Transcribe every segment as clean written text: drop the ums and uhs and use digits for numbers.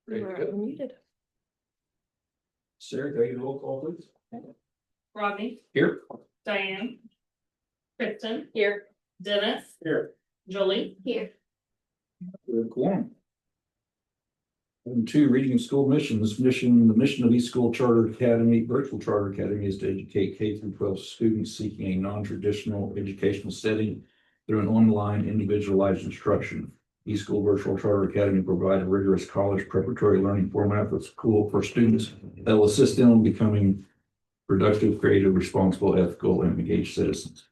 Ready to We're go? unmuted. Sarah, can I get a roll call, please? Rodney, Here. Diane, Kristen, Here. Dennis, Here. Jolie. Here. We have quorum. Item 2, reading of school missions. The mission of East School Charter Academy, Virtual Charter Academy, is to educate K through 12 students seeking a non-traditional educational setting through an online individualized instruction. East School Virtual Charter Academy provides a rigorous college preparatory learning format that's cool for students that will assist them in becoming productive, creative, responsible, ethical, and engaged citizens.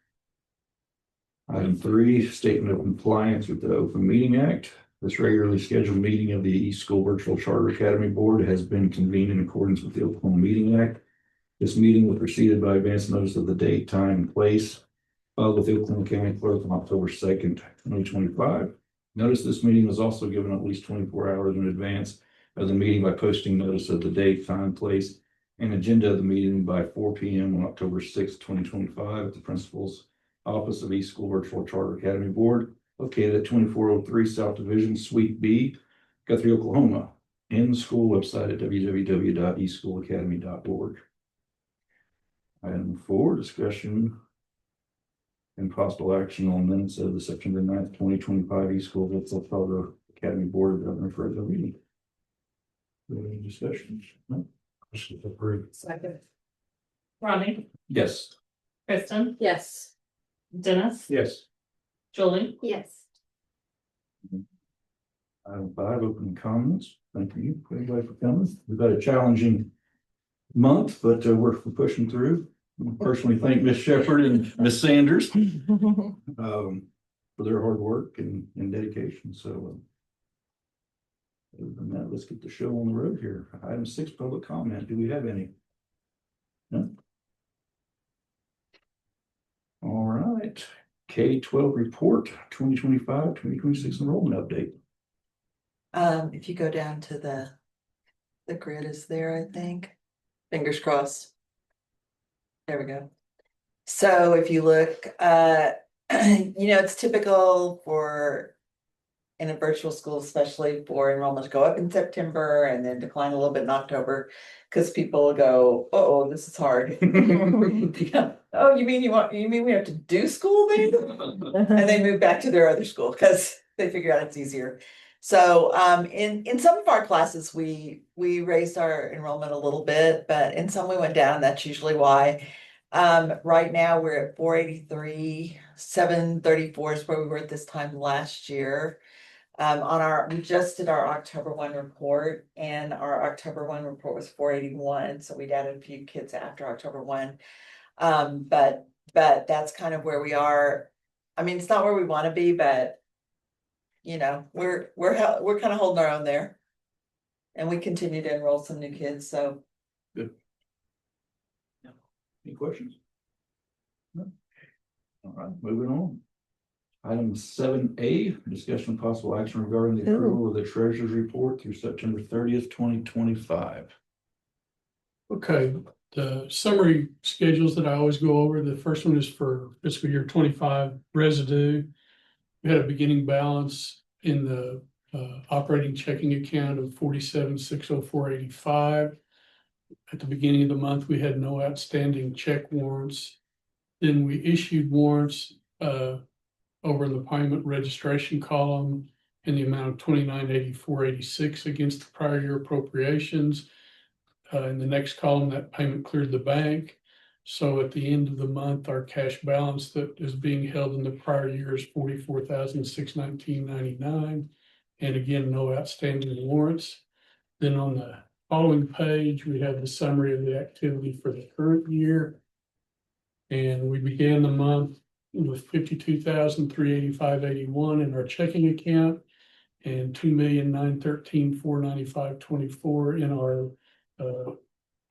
Item 3, statement of compliance with the Open Meeting Act. This regularly scheduled meeting of the East School Virtual Charter Academy Board has been convened in accordance with the Oklahoma Meeting Act. This meeting was preceded by advance notice of the date, time, and place filed with the Oklahoma County Clerk on October 2nd, 2025. Notice this meeting was also given at least 24 hours in advance of the meeting by posting notice of the date, time, place, and agenda of the meeting by 4 p.m. on October 6th, 2025 at the Principal's Office of East School Virtual Charter Academy Board, located at 2403 South Division, Suite B, Guthrie, Oklahoma, and the school website at www.eastschoolacademy.org. Item 4, discussion and possible action on minutes of the September 9th, 2025 East School Virtual Charter Academy Board of Governors regular meeting. Any discussion? No? Questions approved. Second. Rodney, Yes. Kristen, Yes. Dennis, Yes. Jolie. Yes. Item 5, open comments. Thank you, everybody, for coming. We've had a challenging month, but we're pushing through. I personally thank Ms. Shepherd and Ms. Sanders for their hard work and dedication. So other than that, let's get the show on the road here. Item 6, public comment. Do we have any? No? All right. K-12 report, 2025-2026 enrollment update. If you go down to the grid is there, I think. Fingers crossed. There we go. So if you look, it's typical for in a virtual school, especially for enrollment to go up in September and then decline a little bit in October, because people will go, oh, this is hard. Yeah. Oh, you mean we have to do school then? And they move back to their other school because they figure out it's easier. So in some of our classes, we raised our enrollment a little bit, but in some we went down. That's usually why. Right now we're at 483, 734 is where we were at this time last year. We just did our October 1 report, and our October 1 report was 481. So we'd added a few kids after October 1. But that's kind of where we are. I mean, it's not where we want to be, but we're kind of holding our own there, and we continue to enroll some new kids. So Good. Any questions? No. All right, moving on. Item 7A, discussion of possible action regarding the approval of the treasurer's report through September 30th, 2025. Okay, the summary schedules that I always go over, the first one is for fiscal year 25 residue. We had a beginning balance in the operating checking account of 47,604.85. At the beginning of the month, we had no outstanding check warrants. Then we issued warrants over in the payment registration column in the amount of 29,84.86 against the prior year appropriations. In the next column, that payment cleared the bank. So at the end of the month, our cash balance that is being held in the prior year is 44,619.99. And again, no outstanding warrants. Then on the following page, we have the summary of the activity for the current year. And we began the month with 52,385.81 in our checking account and 2,913,495.24 in our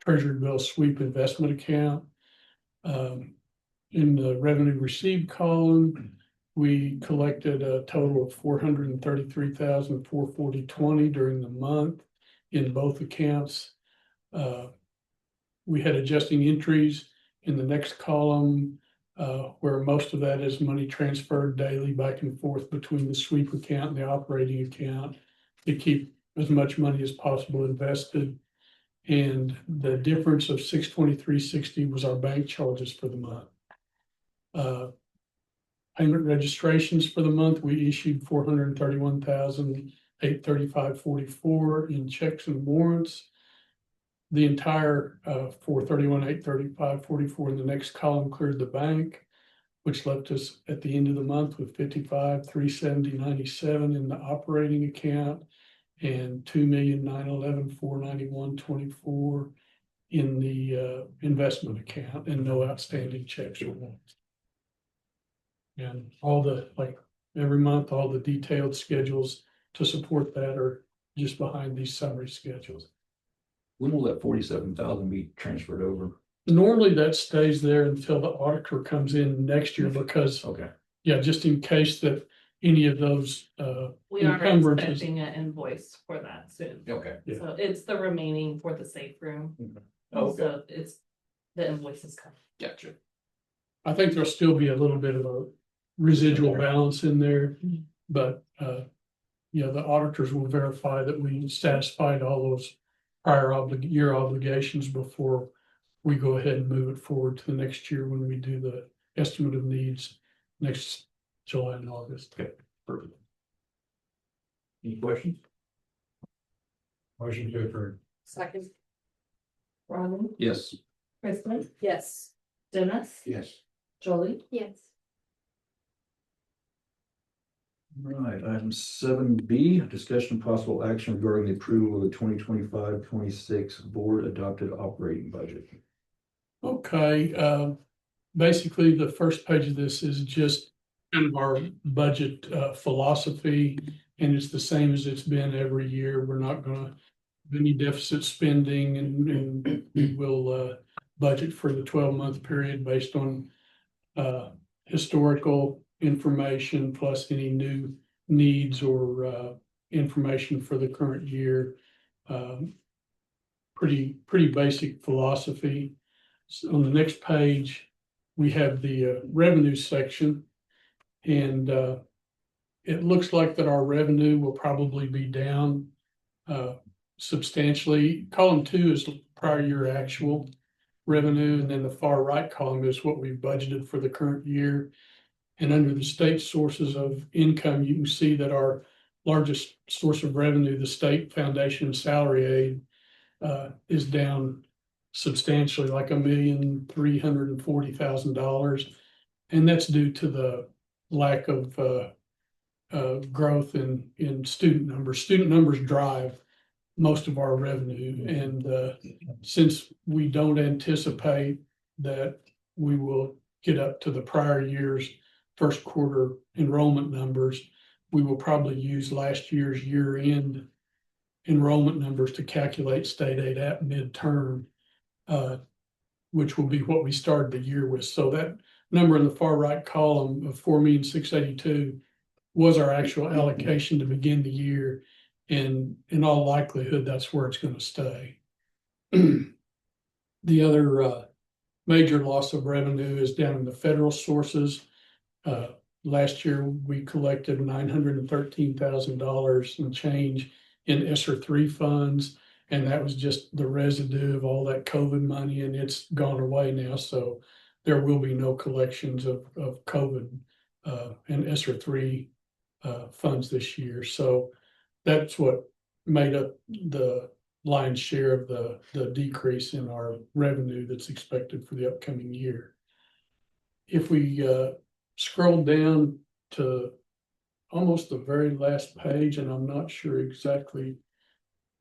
Treasury bill sweep investment account. In the revenue received column, we collected a total of 433,440.20 during the month in both accounts. We had adjusting entries in the next column, where most of that is money transferred daily back and forth between the sweep account and the operating account to keep as much money as possible invested. And the difference of $623.60 was our bank charges for the month. Payment registrations for the month, we issued 431,835.44 in checks and warrants. The entire 431,835.44 in the next column cleared the bank, which left us at the end of the month with 55,370.97 in the operating account and 2,911,491.24 in the investment account, and no outstanding checks or warrants. And all the, like, every month, all the detailed schedules to support that are just behind these summary schedules. When will that 47,000 be transferred over? Normally that stays there until the auditor comes in next year, because, Okay, yeah, just in case that any of those We are encumbrances. expecting an invoice for that soon. okay. Yeah. So it's the remaining for the safe room. Okay, So it's, the invoice is coming. gotcha. I think there'll still be a little bit of a residual balance in there, but yeah, the auditors will verify that we satisfied all those prior year obligations before we go ahead and move it forward to the next year when we do the estimate of needs next July and August. Okay, perfect. Any questions? Motion to approve. Second. Ronnie, Yes. Kristen? Yes. Dennis? Yes. Jolie? Yes. Right, item 7B, discussion of possible action regarding the approval of the 2025-26 board adopted operating budget. Okay, basically, the first page of this is just kind of our budget philosophy, and it's the same as it's been every year. We're not gonna have any deficit spending, and we will budget for the 12-month period based on historical information plus any new needs or information for the current year. Pretty basic philosophy. So on the next page, we have the revenue section, and it looks like that our revenue will probably be down substantially. Column 2 is prior year actual revenue, and then the far right column is what we've budgeted for the current year. And under the state sources of income, you can see that our largest source of revenue, the state foundation salary aid, is down substantially, like $1,340,000. And that's due to the lack of growth in student numbers. Student numbers drive most of our revenue. And since we don't anticipate that we will get up to the prior year's first quarter enrollment numbers, we will probably use last year's year-end enrollment numbers to calculate state aid at midterm, which will be what we started the year with. So that number in the far right column of 4,682,000 was our actual allocation to begin the year, and in all likelihood, that's where it's going to stay. The other major loss of revenue is down in the federal sources. Last year, we collected $913,000 and change in ESSER 3 funds, and that was just the residue of all that COVID money, and it's gone away now. So there will be no collections of COVID and ESSER 3 funds this year. So that's what made up the lion's share of the decrease in our revenue that's expected for the upcoming year. If we scroll down to almost the very last page, and I'm not sure exactly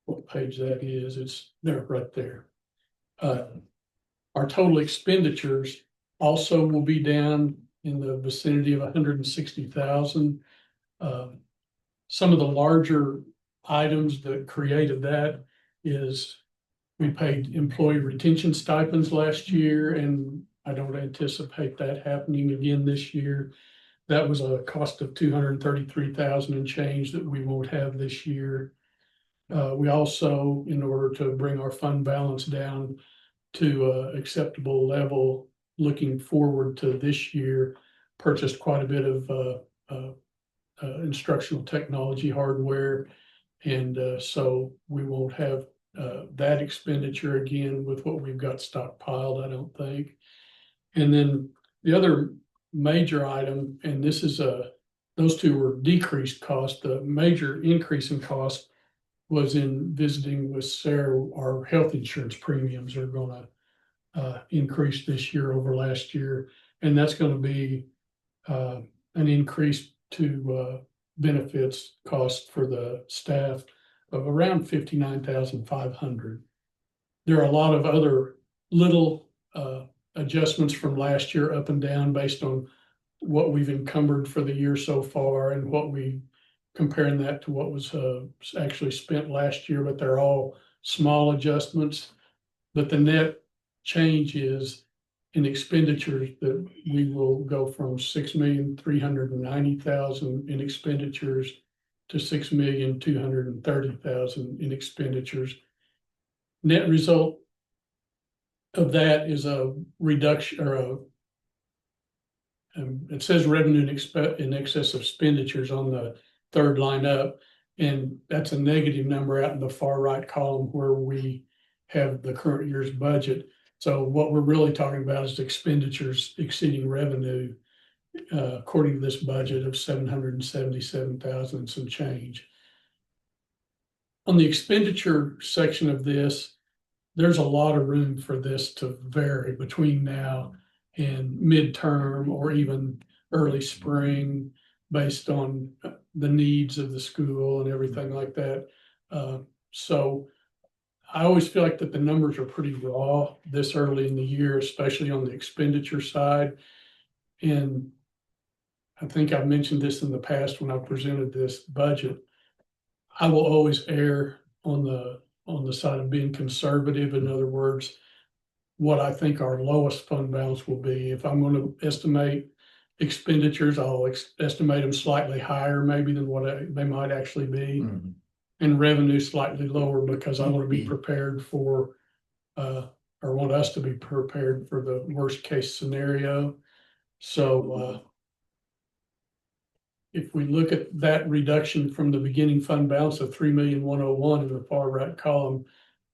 what page that is, it's there, right there. Our total expenditures also will be down in the vicinity of 160,000. Some of the larger items that created that is we paid employee retention stipends last year, and I don't anticipate that happening again this year. That was a cost of $233,000 and change that we won't have this year. We also, in order to bring our fund balance down to an acceptable level, looking forward to this year, purchased quite a bit of instructional technology hardware, And so we won't have that expenditure again with what we've got stockpiled, I don't think. And then the other major item, and this is those two were decreased cost. The major increase in cost was in visiting with Sarah. Our health insurance premiums are gonna increase this year over last year. And that's gonna be an increase to benefits cost for the staff of around 59,500. There are a lot of other little adjustments from last year up and down based on what we've encumbered for the year so far and what we comparing that to what was actually spent last year, but they're all small adjustments. But the net change is in expenditures that we will go from 6,390,000 in expenditures to 6,230,000 in expenditures. Net result of that is a reduction or it says revenue in excess of expenditures on the third line up, and that's a negative number out in the far right column where we have the current year's budget. So what we're really talking about is expenditures exceeding revenue, according to this budget of 777,000 and some change. On the expenditure section of this, there's a lot of room for this to vary between now and midterm or even early spring based on the needs of the school and everything like that. So I always feel like that the numbers are pretty raw this early in the year, especially on the expenditure side. And I think I've mentioned this in the past when I presented this budget. I will always err on the side of being conservative. In other words, what I think our lowest fund balance will be. If I'm going to estimate expenditures, I'll estimate them slightly higher maybe than what they might actually be. Mhm. And revenue slightly lower because I want to be prepared for, or want us to be prepared for the worst case scenario. So if we look at that reduction from the beginning fund balance of 3,101,000 in the far right column,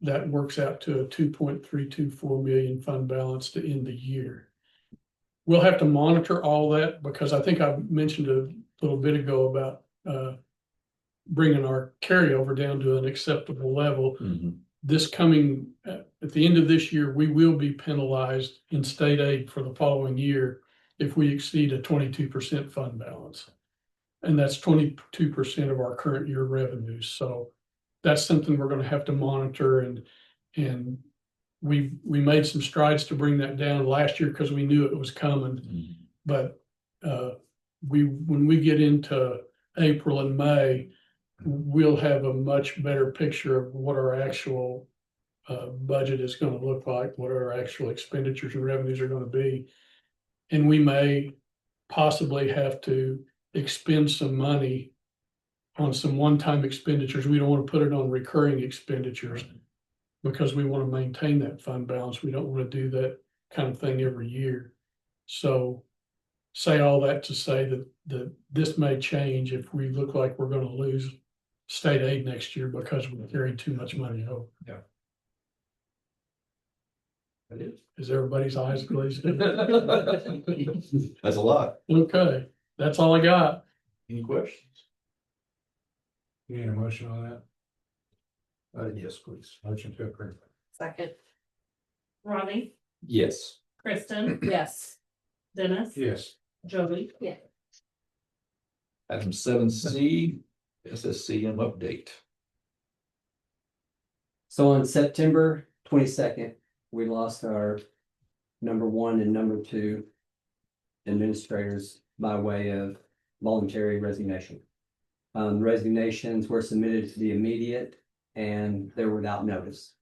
that works out to a 2.324 million fund balance to end the year. We'll have to monitor all that because I think I mentioned a little bit ago about bringing our carryover down to an acceptable level. Mhm. This coming, at the end of this year, we will be penalized in state aid for the following year if we exceed a 22% fund balance. And that's 22% of our current year revenues. So that's something we're going to have to monitor, and we made some strides to bring that down last year because we knew it was coming. Mhm. But when we get into April and May, we'll have a much better picture of what our actual budget is going to look like, what our actual expenditures and revenues are going to be. And we may possibly have to expend some money on some one-time expenditures. We don't want to put it on recurring expenditures because we want to maintain that fund balance. We don't want to do that kind of thing every year. So say all that to say that this may change if we look like we're going to lose state aid next year because we're carrying too much money over. Yeah. That is. Is everybody's eyes glazed? That's a lot. Okay, that's all I got. Any questions? You need a motion on that? Yes, please. Motion to approve. Second. Ronnie, Yes. Kristen. Yes. Dennis. Yes. Jody. Yeah. Item 7C, SSCM update. So on September 22nd, we lost our number 1 and number 2 administrators by way of voluntary resignation. Resignations were submitted to the immediate and they're without notice.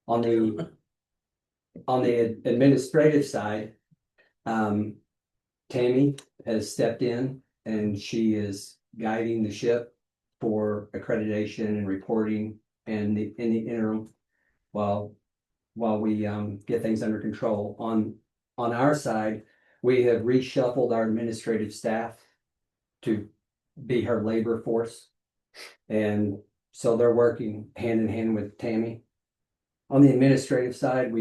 On the administrative side, Tammy has stepped in and she is guiding the ship for accreditation and reporting and in the interim while we get things under control. On our side, we have reshuffled our administrative staff to be her labor force. And So they're working hand in hand with Tammy. On the administrative side,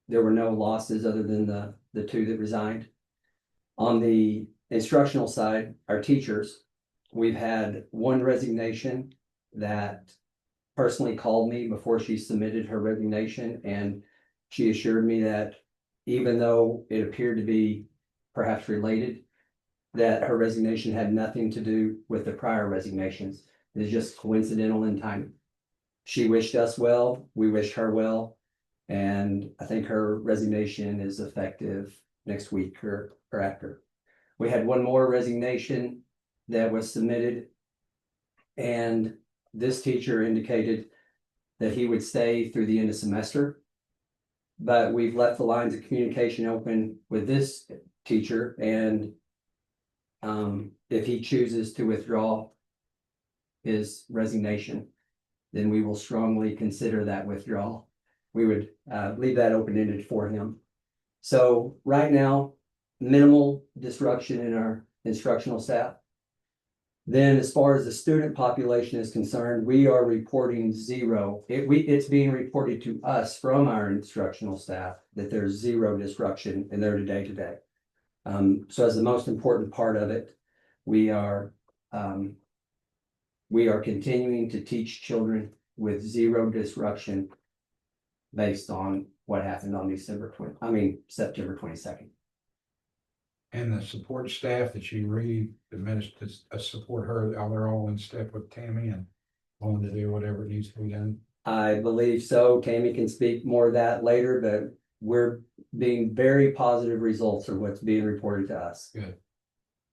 there were no losses other than the two that resigned. On the instructional side, our teachers, we've had one resignation that personally called me before she submitted her resignation, and she assured me that even though it appeared to be perhaps related, that her resignation had nothing to do with the prior resignations. It is just coincidental in timing. She wished us well, we wished her well, and I think her resignation is effective next week or after. We had one more resignation that was submitted, and this teacher indicated that he would stay through the end of semester. But we've left the lines of communication open with this teacher, and if he chooses to withdraw his resignation, then we will strongly consider that withdrawal. We would leave that open-ended for him. So right now, minimal disruption in our instructional staff. Then as far as the student population is concerned, we are reporting zero. It's being reported to us from our instructional staff that there's zero disruption in their day-to-day. So as the most important part of it, we are continuing to teach children with zero disruption based on what happened on September 22nd. And the support staff that you read, the support her, they're all in step with Tammy and willing to do whatever needs to be done. I believe so. Tammy can speak more of that later, but we're being very positive results of what's being reported to us. Good.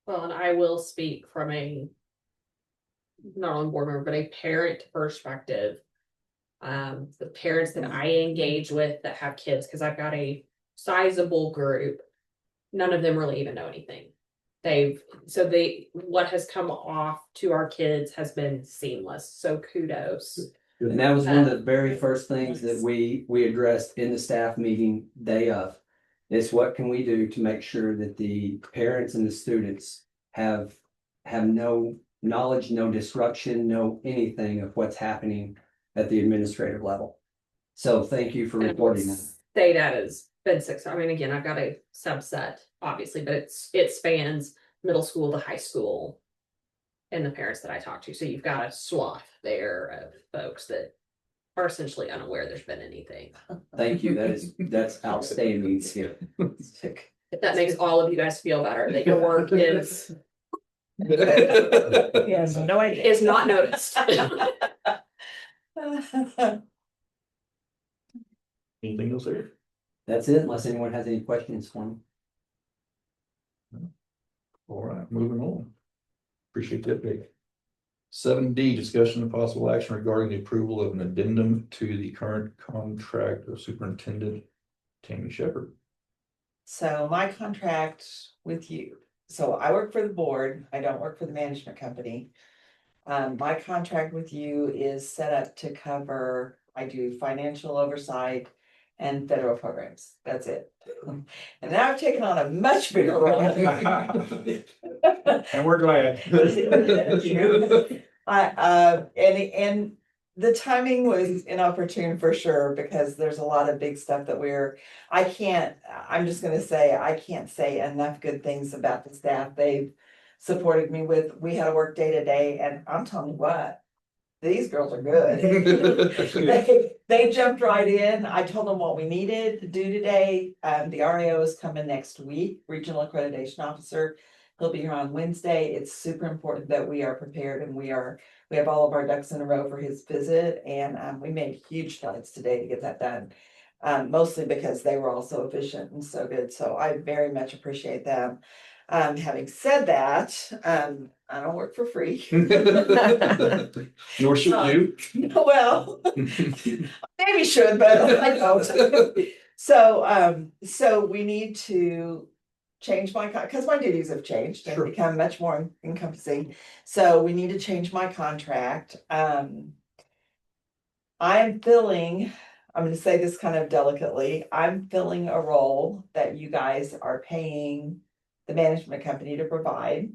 Well, and I will speak from a not only board member, but a parent perspective. The parents that I engage with that have kids, because I've got a sizable group, none of them really even know anything. What has come off to our kids has been seamless. So kudos. And that was one of the very first things that we addressed in the staff meeting day of. Is what can we do to make sure that the parents and the students have no knowledge, no disruption, no anything of what's happening at the administrative level. So thank you for reporting that. Say that has been successful. I mean, again, I've got a subset, obviously, but it spans middle school to high school and the parents that I talk to. So you've got a swath there of folks that are essentially unaware there's been anything. Thank you. That's outstanding. If that makes all of you guys feel better, that your work is Yes, no idea. is not noticed. Anything else there? That's it, unless anyone has any questions for me. All right, moving on. Appreciate that, Vic. 7D, discussion of possible action regarding the approval of an addendum to the current contract of Superintendent Tammy Shepherd. So my contract with you, so I work for the board, I don't work for the management company. My contract with you is set up to cover, I do financial oversight and federal programs, that's it. And now I've taken on a much bigger role. And we're glad. And the timing was inopportune for sure, because there's a lot of big stuff that I'm just gonna say, I can't say enough good things about the staff they've supported me with. We had to work day to day, and I'm telling you what, these girls are good. They jumped right in. I told them what we needed to do today. The RAO is coming next week, Regional Accreditation Officer. He'll be here on Wednesday. It's super important that we are prepared, and we have all of our ducks in a row for his visit, and we made huge strides today to get that done. Mostly because they were all so efficient and so good. So I very much appreciate them. Having said that, I don't work for free. Nor should you. Well, maybe should, but I don't. So we need to change because my duties have changed and Sure. become much more encompassing. So we need to change my contract. I'm going to say this kind of delicately, I'm filling a role that you guys are paying the management company to provide.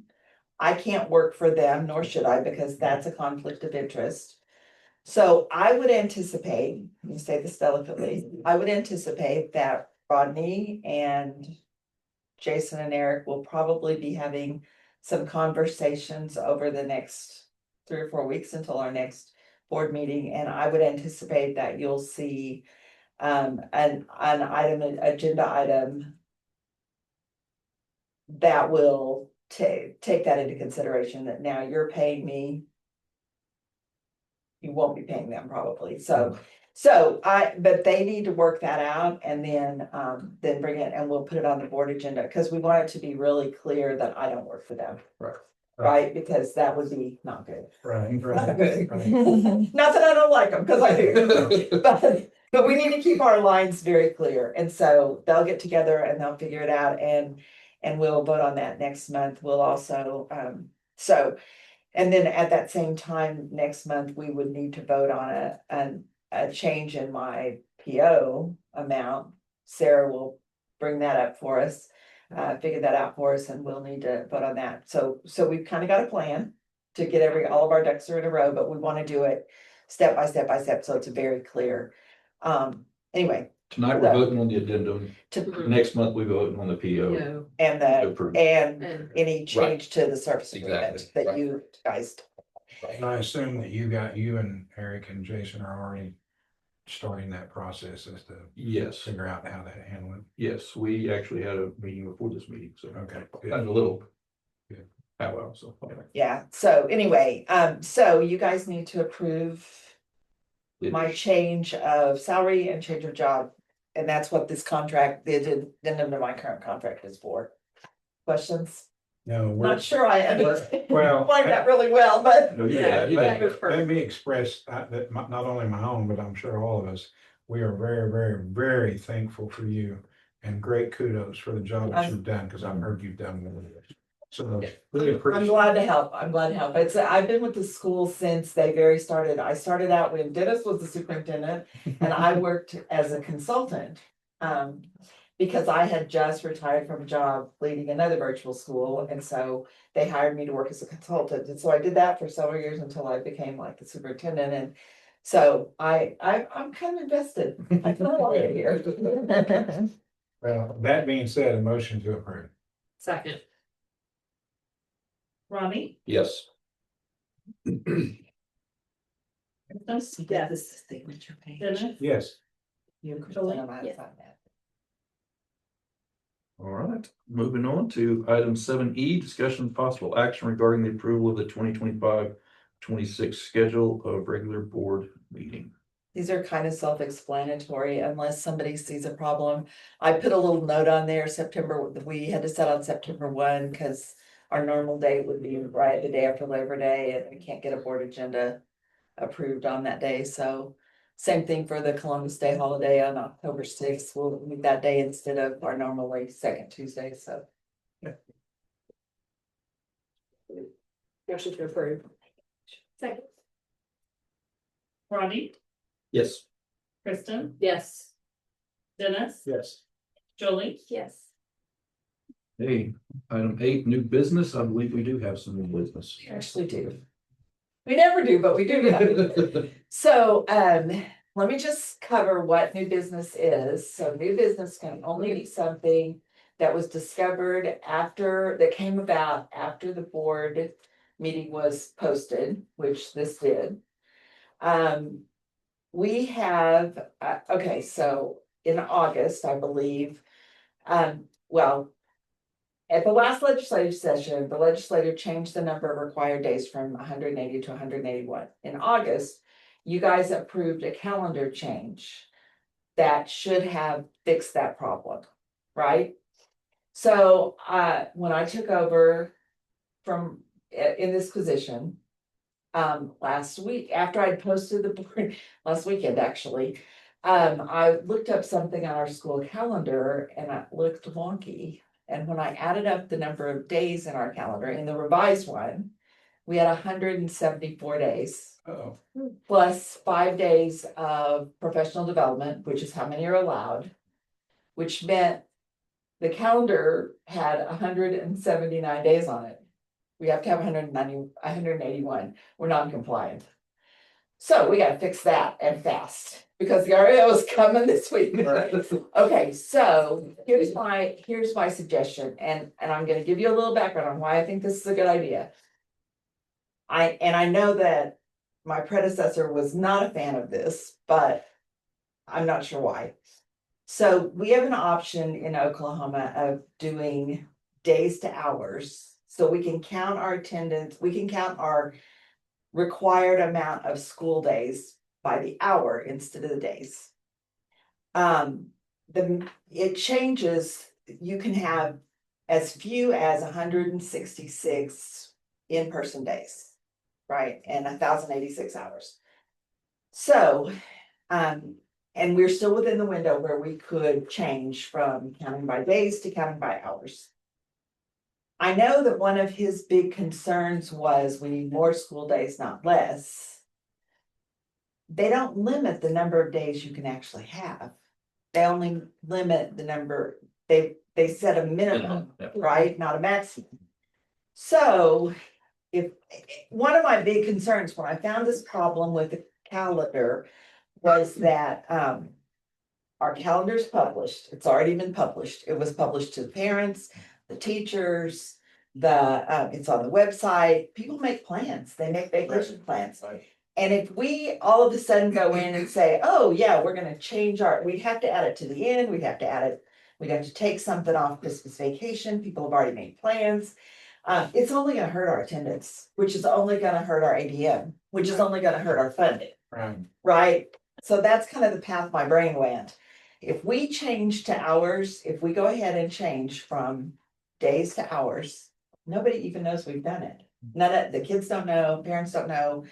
I can't work for them, nor should I, because that's a conflict of interest. So I would anticipate, let me say this delicately, I would anticipate that Rodney and Jason and Eric will probably be having some conversations over the next 3 or 4 weeks until our next board meeting, and I would anticipate that you'll see an item, an agenda item that will take that into consideration, that now you're paying me. You won't be paying them probably, but they need to work that out and then bring it and we'll put it on the board agenda, because we want it to be really clear that I don't work for them. Right. Right, because that would be not good. Right, Not right, good. right. Not that I don't like them, because I do, but we need to keep our lines very clear, and so they'll get together and they'll figure it out, and we'll vote on that next month. We'll also, and then at that same time, next month, we would need to vote on a change in my PO amount. Sarah will bring that up for us, figure that out for us, and we'll need to vote on that. So we've kind of got a plan to get all of our ducks are in a row, but we want to do it step by step by step, so it's very clear. Anyway, Tonight, we're voting on the addendum. to, Next month, we vote on the PO. and the, Approved. and any change to the service agreement Exactly, that right. you guys. And I assume that you and Eric and Jason are already starting that process as to Yes, figure out how to handle it. yes, we actually had a meeting before this meeting, so. Okay. Kind of a little. Good. Powwow, so. okay. Yeah, so anyway, so you guys need to approve my change of salary and change of job. And that's what this contract, the addendum to my current contract is for. Questions? No, Not sure I understand Well, that really well, but No, Yeah, let me express that not only my own, but I'm sure all of us, we are very, very, very thankful for you. And great kudos for the job that you've done, because I've heard you've done well. So really I'm appreciate. glad to help. I'm glad to help. I've been with the school since they very started. I started out when Dennis was the superintendent and I worked as a consultant. Because I had just retired from a job leading another virtual school, and so they hired me to work as a consultant. And so I did that for several years until I became like the superintendent, and so I'm kind of invested. I kind of like it here. Well, that being said, a motion to approve. Second. Ronnie, Yes. Kristen, Yeah, this is the signature page. Dennis, Yes. You and Christina might have signed that. All right, moving on to item 7E, discussion of possible action regarding the approval of the 2025-26 schedule of regular board meeting. These are kind of self-explanatory unless somebody sees a problem. I put a little note on there, September, we had to set on September 1 because our normal date would be right the day after Labor Day, and we can't get a board agenda approved on that day, so same thing for the Columbus Day holiday on October 6th. We'll meet that day instead of our normally second Tuesday, so. Motion to approve. Second. Ronnie, Yes. Kristen, Yes. Dennis, Yes. Jolie, Yes. Hey, item 8, new business. I believe we do have some new business. We actually do. We never do, but we do have. So, let me just cover what new business is. So new business can only be something that was discovered that came about after the board meeting was posted, which this did. We have, okay, so in August, I believe, well, at the last legislative session, the legislature changed the number of required days from 180 to 181. In August, you guys approved a calendar change that should have fixed that problem, right? So when I took over from in this position last week, after I'd posted the board last weekend actually, I looked up something on our school calendar and it looked wonky. And when I added up the number of days in our calendar, in the revised one, we had 174 days. Uh-oh. Plus 5 days of professional development, which is how many are allowed. Which meant the calendar had 179 days on it. We have to have 181, we're non-compliant. So we gotta fix that and fast, because the REO is coming this week. Okay, so here's my suggestion, and I'm gonna give you a little background on why I think this is a good idea. I know that my predecessor was not a fan of this, but I'm not sure why. So we have an option in Oklahoma of doing days to hours, so we can count our attendance, we can count our required amount of school days by the hour instead of the days. It changes, you can have as few as 166 in-person days, right, and 1,086 hours. So, and we're still within the window where we could change from counting by days to counting by hours. I know that one of his big concerns was we need more school days, not less. They don't limit the number of days you can actually have. They only limit the number, they set a minimum, right, not a maximum. So if, one of my big concerns when I found this problem with the calendar was that, our calendar's published, it's already been published, it was published to the parents, the teachers, it's on the website, people make plans, they make vacation plans. And if we all of a sudden go in and say, oh yeah, we're gonna change we'd have to add it to the end, we'd have to add it, we'd have to take something off Christmas vacation, people have already made plans. It's only gonna hurt our attendance, which is only gonna hurt our ADM, which is only gonna hurt our funding, Right. right? So that's kind of the path my brain went. If we change to hours, if we go ahead and change from days to hours, nobody even knows we've done it. None of, the kids don't know, parents don't know.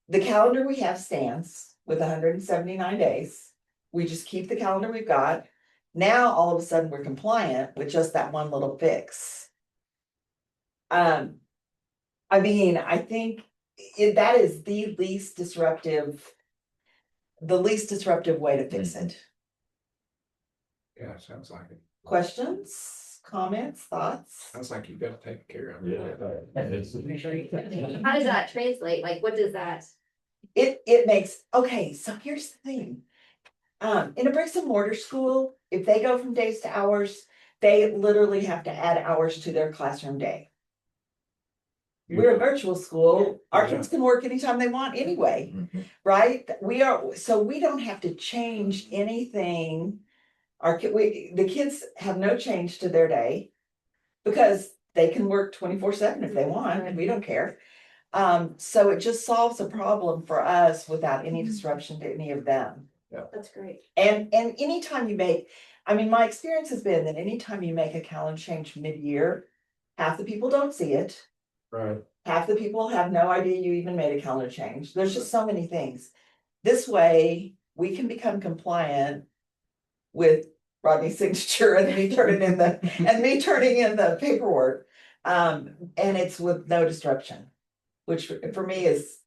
The calendar we have stands with 179 days. We just keep the calendar we've got. Now, all of a sudden, we're compliant with just that one little fix. I mean, I think that is the least disruptive way to fix it. Yeah, sounds like it. Questions, comments, thoughts? Sounds like you've got to take care of Yeah. it. How does that translate? Like, what does that? It makes, okay, so here's the thing. In a bricks and mortar school, if they go from days to hours, they literally have to add hours to their classroom day. We're a virtual school, our kids can work anytime they want anyway, right? So we don't have to change anything. The kids have no change to their day because they can work 24/7 if they want, and we don't care. So it just solves a problem for us without any disruption to any of them. That's great. And anytime you make, I mean, my experience has been that anytime you make a calendar change mid-year, half the people don't see it. Right. Half the people have no idea you even made a calendar change. There's just so many things. This way, we can become compliant with Rodney's signature and me turning in the paperwork. And it's with no disruption, which for me is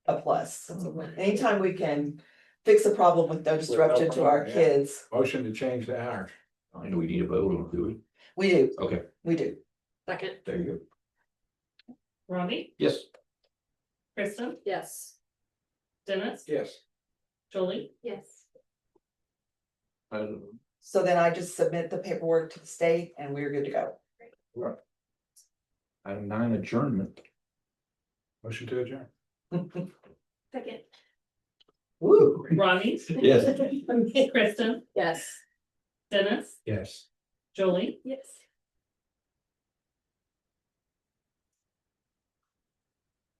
a plus. Anytime we can fix a problem with no disruption to our kids, Motion to change the hours. I know we need a vote on, do we? we do, Okay, we do. Second, there you go. Ronnie, Yes. Kristen, yes. Dennis, Yes. Jolie, Yes. So then I just submit the paperwork to the state and we're good to go. Item 9, adjournment. Motion to adjourn. Second. Woo. Ronnie. Yes. Kristen, Yes. Dennis, Yes. Jolie, Yes.